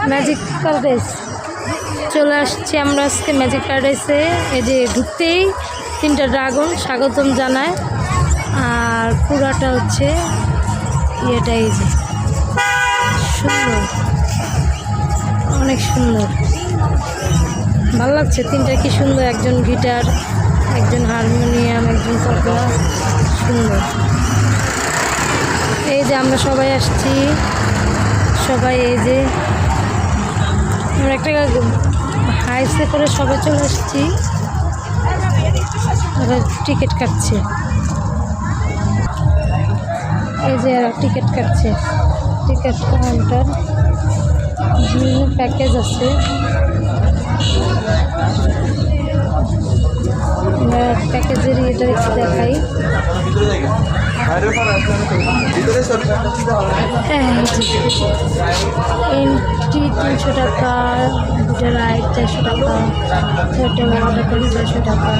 Magic paradise চলে আসছি আমরা আজকে ম্যাজিক প্যারাডাইসে। এই যে ঢুকতেই 3টা ড্রাগন স্বাগতম জানায়, আর পুরাটা হচ্ছে ইয়েটা, এই যে সুন্দর, অনেক সুন্দর, ভালো লাগছে। 3টা কি সুন্দর, একজন গিটার, একজন হারমোনিয়াম, একজন তবলা, সুন্দর। এই যে আমরা সবাই আসছি, সবাই এই যে আমরা একটা হাইসে করে সবাই চলে আসছি, টিকিট কাটছে। এই যে টিকিট কাটছে, টিকিট কাউন্টার, বিভিন্ন প্যাকেজ আছে। প্যাকেজের এটা একটু দেখাই। এন্ট্রি 300 টাকা, দুটো রাইড 400 টাকা, 4টা 400 টাকা।